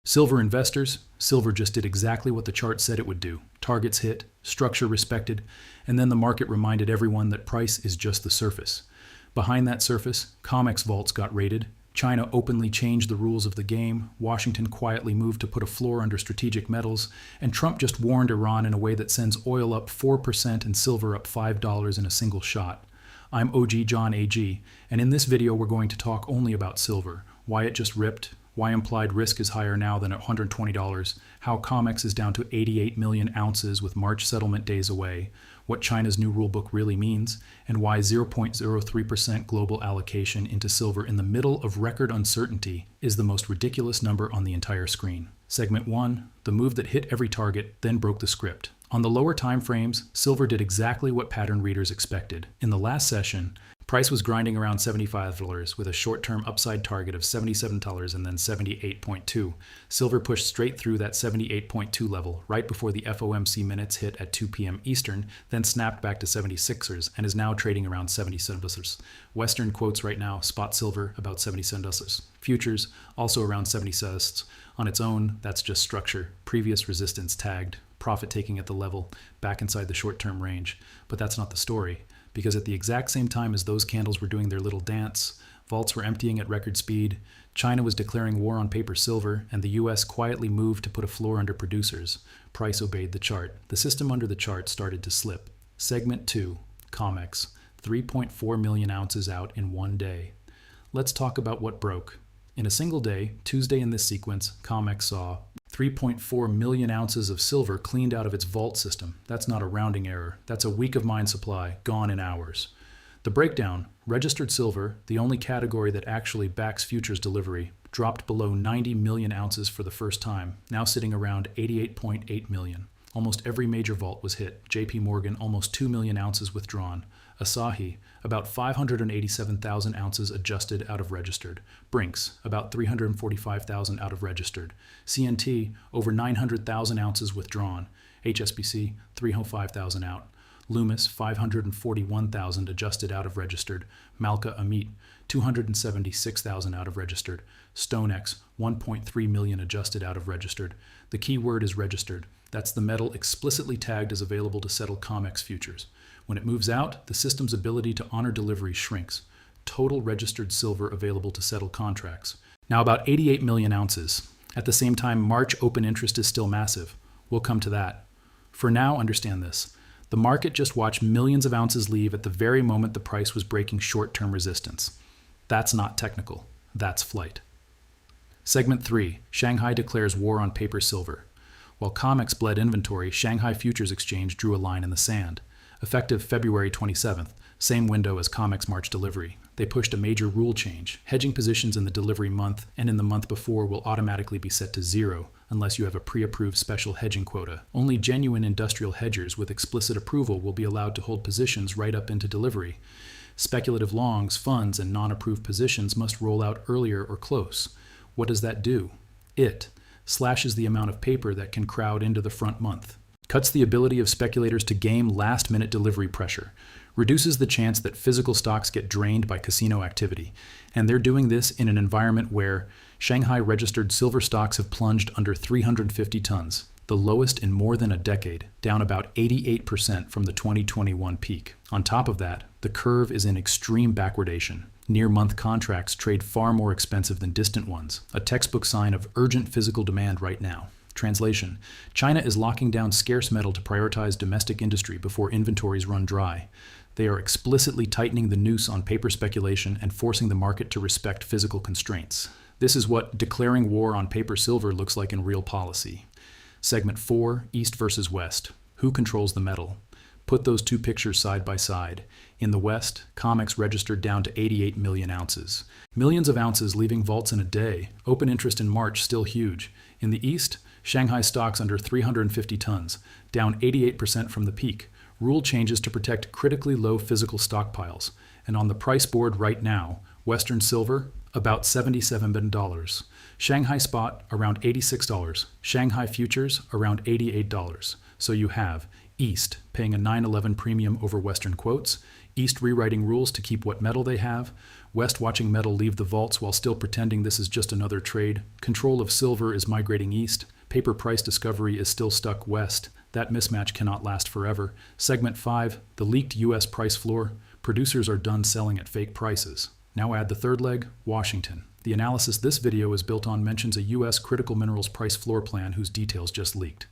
Silver investors, silver just did exactly what the chart said it would do. Targets hit, structure respected, and then the market reminded everyone that price is just the surface. Behind that surface, Comex vaults got raided, China openly changed the rules of the game, Washington quietly moved to put a floor under strategic metals, and Trump just warned Iran in a way that sends oil up 4% and silver up $5 in a single shot. I'm OG John AG, and in this video we're going to talk only about silver, why it just ripped, why implied risk is higher now than at $120, how Comex is down to 88 million ounces with March settlement days away, what China's new rulebook really means, and why 0.03% global allocation into silver in the middle of record uncertainty is the most ridiculous number on the entire screen. Segment 1, the move that hit every target, then broke the script. On the lower time frames, silver did exactly what pattern readers expected. In the last session, price was grinding around $75 with a short-term upside target of $77 and then 78.2. Silver pushed straight through that 78.2 level right before the FOMC minutes hit at 2 p.m. Eastern, then snapped back to 76ers and is now trading around $77. Western quotes right now spot silver about $77. Futures also around 70 cents. On its own, that's just structure. Previous resistance tagged. Profit taking at the level, back inside the short-term range. But that's not the story. Because at the exact same time as those candles were doing their little dance, vaults were emptying at record speed, China was declaring war on paper silver, and the US quietly moved to put a floor under producers. Price obeyed the chart. The system under the chart started to slip. Segment 2, Comex, 3.4 million ounces out in one day. Let's talk about what broke. In a single day, Tuesday in this sequence, Comex saw 3.4 million ounces of silver cleaned out of its vault system. That's not a rounding error. That's a week of mine supply, gone in hours. The breakdown, registered silver, the only category that actually backs futures delivery, dropped below 90 million ounces for the first time, now sitting around 88.8 million. Almost every major vault was hit. JP Morgan, almost 2 million ounces withdrawn. Asahi, about 587,000 ounces adjusted out of registered. Brinks, about 345,000 out of registered. CNT, over 900,000 ounces withdrawn. HSBC, 305,000 out. Loomis, 541,000 adjusted out of registered. Malca Amit, 276,000 out of registered. StoneX, 1.3 million adjusted out of registered. The key word is registered. That's the metal explicitly tagged as available to settle Comex futures. When it moves out, the system's ability to honor delivery shrinks. Total registered silver available to settle contracts. Now about 88 million ounces. At the same time, March open interest is still massive. We'll come to that. For now, understand this. The market just watched millions of ounces leave at the very moment the price was breaking short-term resistance. That's not technical. That's flight. Segment 3, Shanghai declares war on paper silver. While Comex bled inventory, Shanghai Futures Exchange drew a line in the sand. Effective February 27th, same window as Comex March delivery. They pushed a major rule change. Hedging positions in the delivery month and in the month before will automatically be set to 0 unless you have a pre-approved special hedging quota. Only genuine industrial hedgers with explicit approval will be allowed to hold positions right up into delivery. Speculative longs, funds, and non-approved positions must roll out earlier or close. What does that do? It slashes the amount of paper that can crowd into the front month. Cuts the ability of speculators to game last-minute delivery pressure, reduces the chance that physical stocks get drained by casino activity, and they're doing this in an environment where Shanghai registered silver stocks have plunged under 350 tons, the lowest in more than a decade, down about 88% from the 2021 peak. On top of that, the curve is in extreme backwardation. Near-month contracts trade far more expensive than distant ones, a textbook sign of urgent physical demand right now. Translation: China is locking down scarce metal to prioritize domestic industry before inventories run dry. They are explicitly tightening the noose on paper speculation and forcing the market to respect physical constraints. This is what declaring war on paper silver looks like in real policy. Segment 4, East versus West. Who controls the metal? Put those two pictures side by side. In the West, Comex registered down to 88 million ounces. Millions of ounces leaving vaults in a day. Open interest in March still huge. In the East, Shanghai stocks under 350 tons, down 88% from the peak. Rule changes to protect critically low physical stockpiles. And on the price board right now, Western silver, about $77. Shanghai spot, around $86. Shanghai futures, around $88. So you have East paying a 9/11 premium over Western quotes, East rewriting rules to keep what metal they have, West watching metal leave the vaults while still pretending this is just another trade. Control of silver is migrating east. Paper price discovery is still stuck west. That mismatch cannot last forever. Segment 5, the leaked U.S. price floor. Producers are done selling at fake prices. Now add the third leg, Washington. The analysis this video is built on mentions a U.S. critical minerals price floor plan whose details just leaked.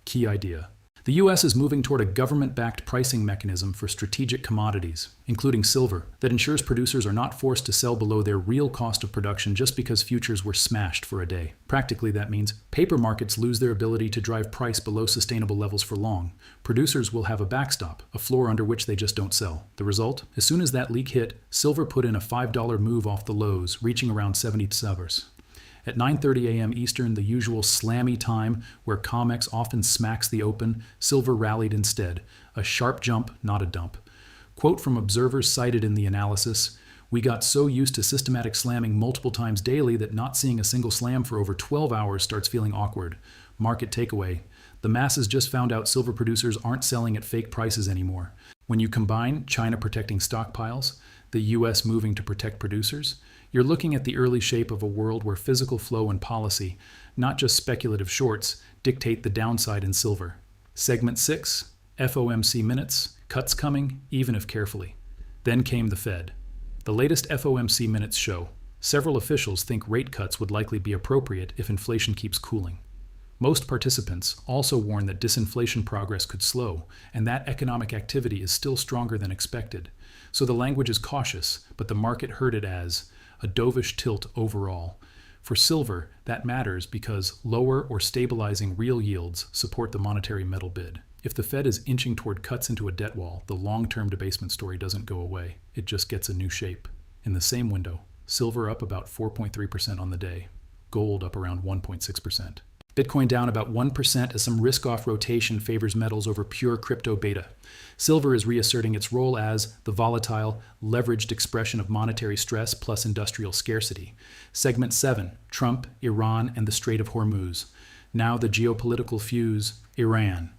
Key idea. The U.S. is moving toward a government-backed pricing mechanism for strategic commodities, including silver, that ensures producers are not forced to sell below their real cost of production just because futures were smashed for a day. Practically, that means paper markets lose their ability to drive price below sustainable levels for long. Producers will have a backstop, a floor under which they just don't sell. The result? As soon as that leak hit, silver put in a $5 move off the lows, reaching around $70. At 9:30 a.m. Eastern, the usual slammy time where Comex often smacks the open, silver rallied instead. A sharp jump, not a dump. Quote from observers cited in the analysis, "We got so used to systematic slamming multiple times daily that not seeing a single slam for over 12 hours starts feeling awkward." Market takeaway. The masses just found out silver producers aren't selling at fake prices anymore. When you combine China protecting stockpiles, the U.S. moving to protect producers, you're looking at the early shape of a world where physical flow and policy, not just speculative shorts, dictate the downside in silver. Segment 6, FOMC minutes, cuts coming, even if carefully. Then came the Fed. The latest FOMC minutes show several officials think rate cuts would likely be appropriate if inflation keeps cooling. Most participants also warn that disinflation progress could slow, and that economic activity is still stronger than expected. So the language is cautious, but the market heard it as a dovish tilt overall. For silver, that matters because lower or stabilizing real yields support the monetary metal bid. If the Fed is inching toward cuts into a debt wall, the long-term debasement story doesn't go away. It just gets a new shape. In the same window, silver up about 4.3% on the day, gold up around 1.6%. Bitcoin down about 1% as some risk-off rotation favors metals over pure crypto beta. Silver is reasserting its role as the volatile, leveraged expression of monetary stress plus industrial scarcity. Segment 7, Trump, Iran, and the Strait of Hormuz. Now the geopolitical fuse, Iran.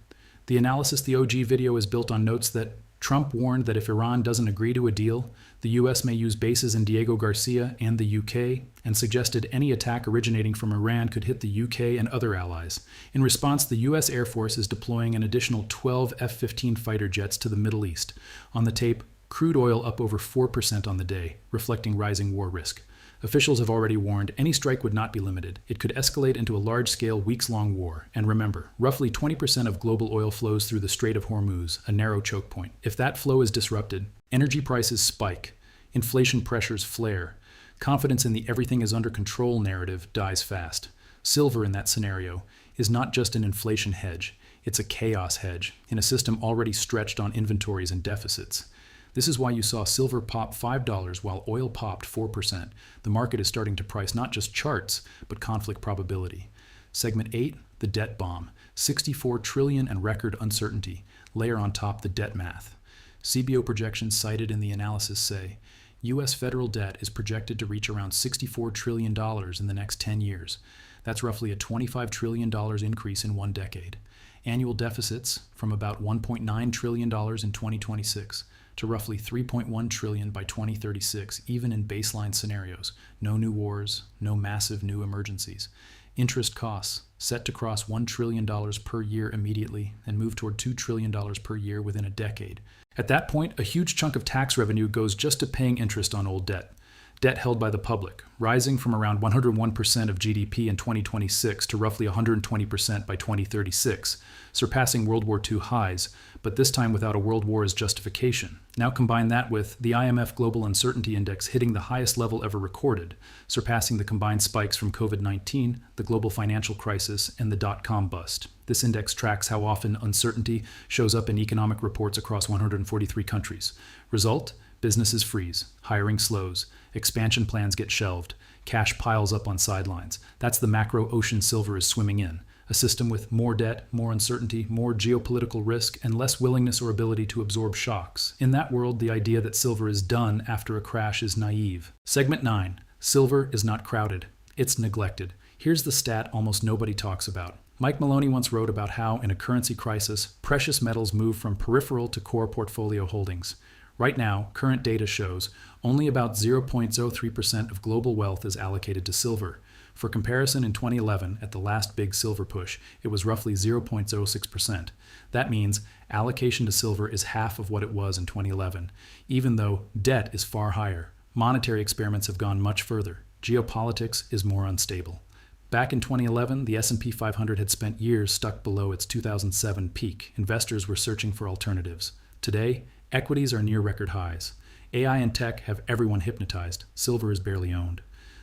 The analysis the OG video is built on notes that Trump warned that if Iran doesn't agree to a deal, the U.S. may use bases in Diego Garcia and the UK, and suggested any attack originating from Iran could hit the UK and other allies. In response, the U.S. Air Force is deploying an additional 12 F-15 fighter jets to the Middle East. On the tape, crude oil up over 4% on the day, reflecting rising war risk. Officials have already warned any strike would not be limited. It could escalate into a large-scale, weeks-long war. And remember, roughly 20% of global oil flows through the Strait of Hormuz, a narrow choke point. If that flow is disrupted, energy prices spike, inflation pressures flare, confidence in the everything is under control narrative dies fast. Silver in that scenario is not just an inflation hedge, it's a chaos hedge in a system already stretched on inventories and deficits. This is why you saw silver pop $5 while oil popped 4%. The market is starting to price not just charts, but conflict probability. Segment 8, the debt bomb. 64 trillion and record uncertainty. Layer on top the debt math. CBO projections cited in the analysis say, U.S. federal debt is projected to reach around $64 trillion in the next 10 years. That's roughly a $25 trillion increase in one decade. Annual deficits from about $1.9 trillion in 2026 to roughly $3.1 trillion by 2036, even in baseline scenarios. No new wars, no massive new emergencies. Interest costs set to cross $1 trillion per year immediately and move toward $2 trillion per year within a decade. At that point, a huge chunk of tax revenue goes just to paying interest on old debt. Debt held by the public, rising from around 101% of GDP in 2026 to roughly 120% by 2036, surpassing World War II highs, but this time without a world war as justification. Now combine that with the IMF Global Uncertainty Index hitting the highest level ever recorded, surpassing the combined spikes from COVID-19, the global financial crisis, and the dot-com bust. This index tracks how often uncertainty shows up in economic reports across 143 countries. Result? Businesses freeze, hiring slows, expansion plans get shelved, cash piles up on sidelines. That's the macro ocean silver is swimming in. A system with more debt, more uncertainty, more geopolitical risk, and less willingness or ability to absorb shocks. In that world, the idea that silver is done after a crash is naive. Segment 9. Silver is not crowded. It's neglected. Here's the stat almost nobody talks about. Mike Maloney once wrote about how, in a currency crisis, precious metals move from peripheral to core portfolio holdings. Right now, current data shows only about 0.03% of global wealth is allocated to silver. For comparison, in 2011, at the last big silver push, it was roughly 0.06%. That means allocation to silver is half of what it was in 2011, even though debt is far higher. Monetary experiments have gone much further. Geopolitics is more unstable. Back in 2011, the S&P 500 had spent years stuck below its 2007 peak. Investors were searching for alternatives. Today, equities are near record highs. AI and tech have everyone hypnotized. Silver is barely owned.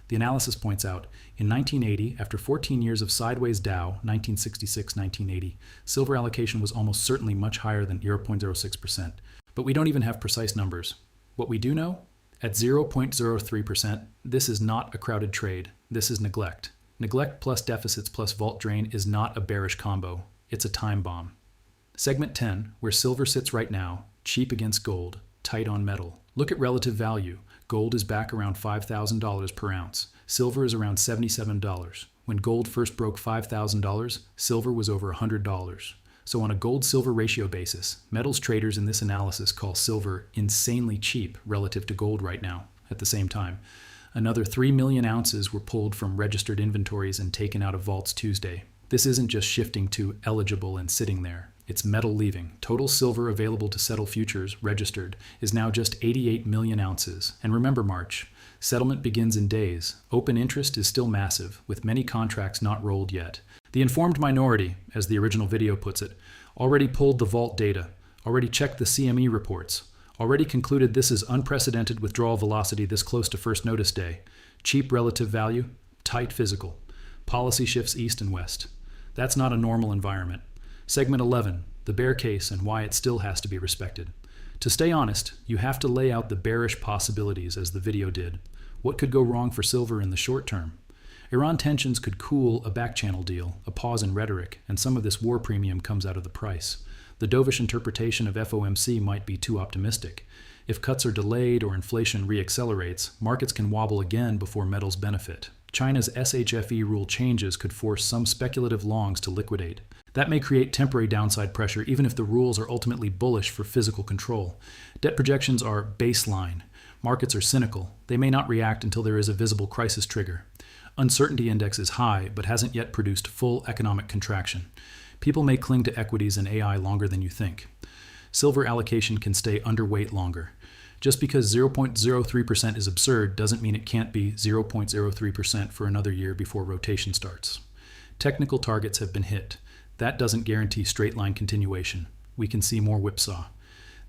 The analysis points out, in 1980, after 14 years of sideways Dow, 1966-1980, silver allocation was almost certainly much higher than 0.06%. But we don't even have precise numbers. What we do know? At 0.03%, this is not a crowded trade. This is neglect. Neglect plus deficits plus vault drain is not a bearish combo. It's a time bomb. Segment 10, where silver sits right now, cheap against gold, tight on metal. Look at relative value. Gold is back around $5,000 per ounce. Silver is around $77. When gold first broke $5,000, silver was over $100. So on a gold-silver ratio basis, metals traders in this analysis call silver insanely cheap relative to gold right now. At the same time, another 3 million ounces were pulled from registered inventories and taken out of vaults Tuesday. This isn't just shifting to eligible and sitting there. It's metal leaving. Total silver available to settle futures, registered, is now just 88 million ounces. And remember March. Settlement begins in days. Open interest is still massive, with many contracts not rolled yet. The informed minority, as the original video puts it, already pulled the vault data, already checked the CME reports, already concluded this is unprecedented withdrawal velocity this close to first notice day. Cheap relative value, tight physical. Policy shifts east and west. That's not a normal environment. Segment 11, the bear case and why it still has to be respected. To stay honest, you have to lay out the bearish possibilities as the video did. What could go wrong for silver in the short term? Iran tensions could cool a back-channel deal, a pause in rhetoric, and some of this war premium comes out of the price. The dovish interpretation of FOMC might be too optimistic. If cuts are delayed or inflation reaccelerates, markets can wobble again before metals benefit. China's SHFE rule changes could force some speculative longs to liquidate. That may create temporary downside pressure even if the rules are ultimately bullish for physical control. Debt projections are baseline. Markets are cynical. They may not react until there is a visible crisis trigger. Uncertainty index is high, but hasn't yet produced full economic contraction. People may cling to equities and AI longer than you think. Silver allocation can stay underweight longer. Just because 0.03% is absurd doesn't mean it can't be 0.03% for another year before rotation starts. Technical targets have been hit. That doesn't guarantee straight line continuation. We can see more whipsaw.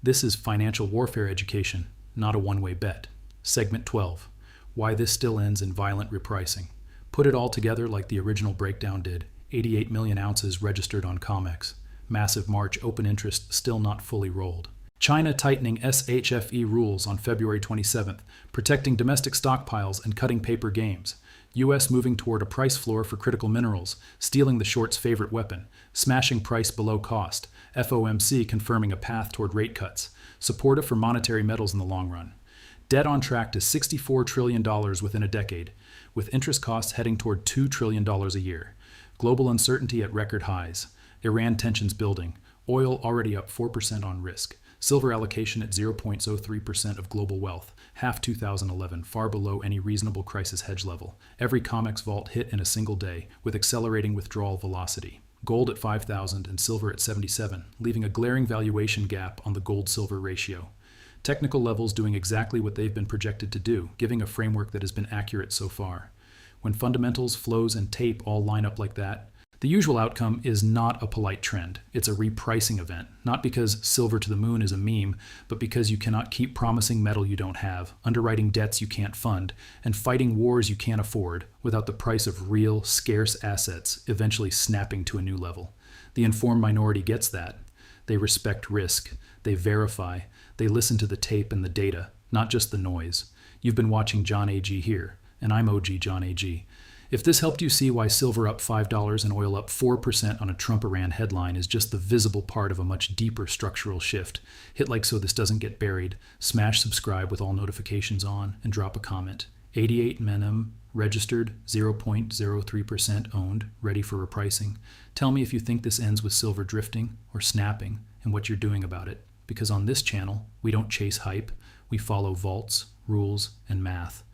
This is financial warfare education, not a one-way bet. Segment 12. Why this still ends in violent repricing. Put it all together like the original breakdown did. 88 million ounces registered on Comex. Massive March open interest still not fully rolled. China tightening SHFE rules on February 27th, protecting domestic stockpiles and cutting paper games. U.S. moving toward a price floor for critical minerals, stealing the short's favorite weapon, smashing price below cost. FOMC confirming a path toward rate cuts. Supportive for monetary metals in the long run. Debt on track to $64 trillion within a decade, with interest costs heading toward $2 trillion a year. Global uncertainty at record highs. Iran tensions building. Oil already up 4% on risk. Silver allocation at 0.03% of global wealth. Half 2011, far below any reasonable crisis hedge level. Every Comex vault hit in a single day, with accelerating withdrawal velocity. Gold at 5,000 and silver at 77, leaving a glaring valuation gap on the gold-silver ratio. Technical levels doing exactly what they've been projected to do, giving a framework that has been accurate so far. When fundamentals, flows, and tape all line up like that, the usual outcome is not a polite trend. It's a repricing event, not because silver to the moon is a meme, but because you cannot keep promising metal you don't have, underwriting debts you can't fund, and fighting wars you can't afford without the price of real, scarce assets eventually snapping to a new level. The informed minority gets that. They respect risk. They verify. They listen to the tape and the data, not just the noise. You've been watching John A.G. here, and I'm OG John A.G. If this helped you see why silver up $5 and oil up 4% on a Trump-Iran headline is just the visible part of a much deeper structural shift, hit like so this doesn't get buried, smash subscribe with all notifications on, and drop a comment. 88 Menem, registered, 0.03% owned, ready for repricing. Tell me if you think this ends with silver drifting or snapping and what you're doing about it. because on this channel, we don't chase hype, we follow vaults, rules, and math.